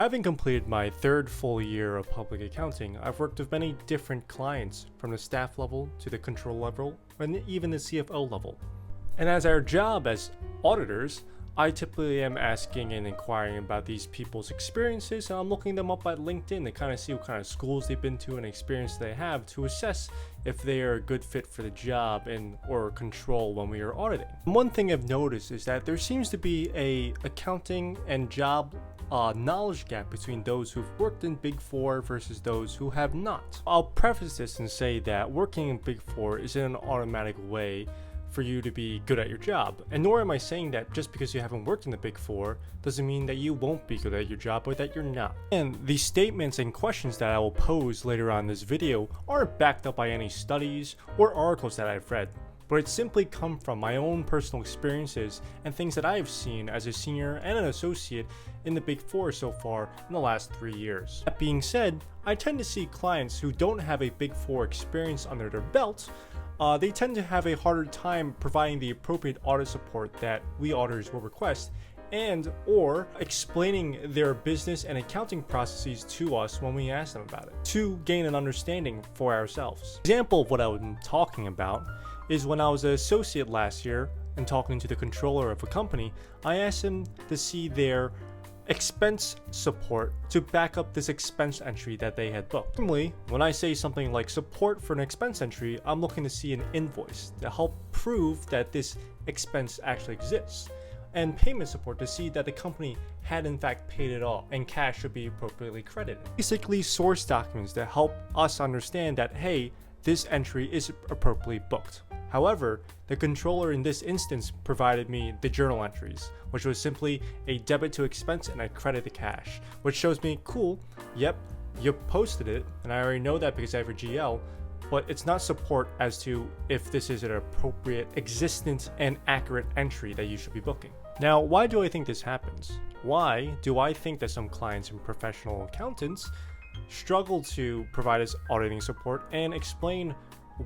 Having completed my third full year of public accounting, I've worked with many different clients, from the staff level to the control level, and even the CFO level. And as our job as auditors, I typically am asking and inquiring about these people's experiences, and I'm looking them up at LinkedIn to kind of see what kind of schools they've been to and experience they have to assess if they are a good fit for the job and or control when we are auditing. And one thing I've noticed is that there seems to be a accounting and job knowledge gap between those who've worked in Big Four versus those who have not. I'll preface this and say that working in Big Four isn't an automatic way for you to be good at your job, and nor am I saying that just because you haven't worked in the Big Four doesn't mean that you won't be good at your job or that you're not. And the statements and questions that I will pose later on in this video aren't backed up by any studies or articles that I've read, but it simply come from my own personal experiences and things that I've seen as a senior and an associate in the Big Four so far in the last 3 years. That being said, I tend to see clients who don't have a Big Four experience under their belts. They tend to have a harder time providing the appropriate audit support that we auditors will request, and or explaining their business and accounting processes to us when we ask them about it, to gain an understanding for ourselves. An example of what I'm talking about is when I was an associate last year and talking to the controller of a company, I asked him to see their expense support to back up this expense entry that they had booked. Normally, when I say something like support for an expense entry, I'm looking to see an invoice to help prove that this expense actually exists, and payment support to see that the company had in fact paid it all and cash should be appropriately credited. Basically, source documents that help us understand that, hey, this entry is appropriately booked. However, the controller in this instance provided me the journal entries, which was simply a debit to expense and a credit to cash, which shows me, cool, yep, you posted it, and I already know that because I have a GL, but it's not support as to if this is an appropriate, existent, and accurate entry that you should be booking. Now, why do I think this happens? Why do I think that some clients and professional accountants struggle to provide us auditing support and explain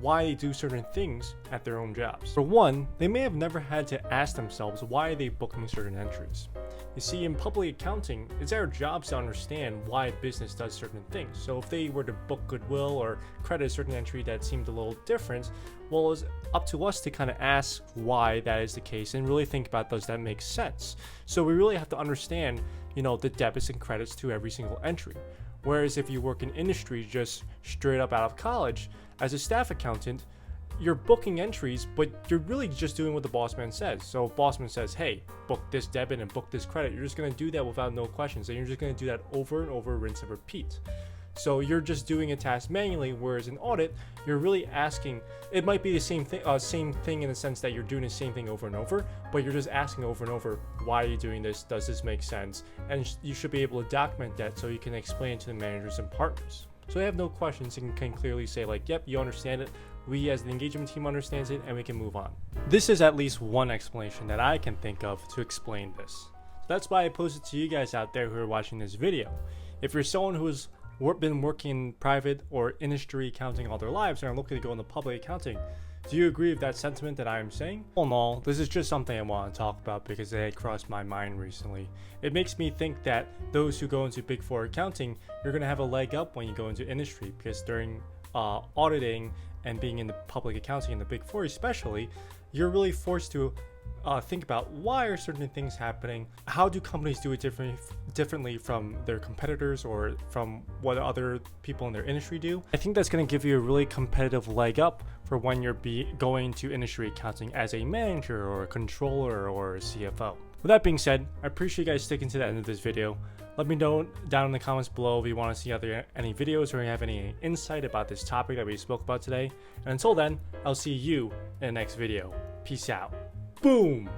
why they do certain things at their own jobs? For one, they may have never had to ask themselves why they're booking certain entries. You see, in public accounting, it's our jobs to understand why a business does certain things. So if they were to book goodwill or credit a certain entry that seemed a little different, well, it's up to us to kind of ask why that is the case and really think about, does that make sense? So we really have to understand, the debits and credits to every single entry. Whereas if you work in industry just straight up out of college, as a staff accountant, you're booking entries, but you're really just doing what the boss man says. So if boss man says, hey, book this debit and book this credit, you're just going to do that without no questions. And you're just going to do that over and over, rinse and repeat. So you're just doing a task manually, whereas in audit, you're really asking, it might be the same thing in the sense that you're doing the same thing over and over, but you're just asking over and over, why are you doing this? Does this make sense? And you should be able to document that so you can explain it to the managers and partners. So they have no questions and can clearly say like, yep, you understand it. We as the engagement team understands it, and we can move on. This is at least one explanation that I can think of to explain this. So that's why I posted to you guys out there who are watching this video. If you're someone who has been working in private or industry accounting all their lives and are looking to go into public accounting, do you agree with that sentiment that I am saying? All in all, this is just something I want to talk about because it had crossed my mind recently. It makes me think that those who go into Big Four accounting, you're going to have a leg up when you go into industry, because during auditing and being in the public accounting in the Big Four especially, you're really forced to think about, why are certain things happening? How do companies do it differently from their competitors or from what other people in their industry do? I think that's going to give you a really competitive leg up for when you're going to industry accounting as a manager or a controller or a CFO. With that being said, I appreciate you guys sticking to the end of this video. Let me know down in the comments below if you want to see any videos or you have any insight about this topic that we spoke about today. And until then, I'll see you in the next video. Peace out. Boom!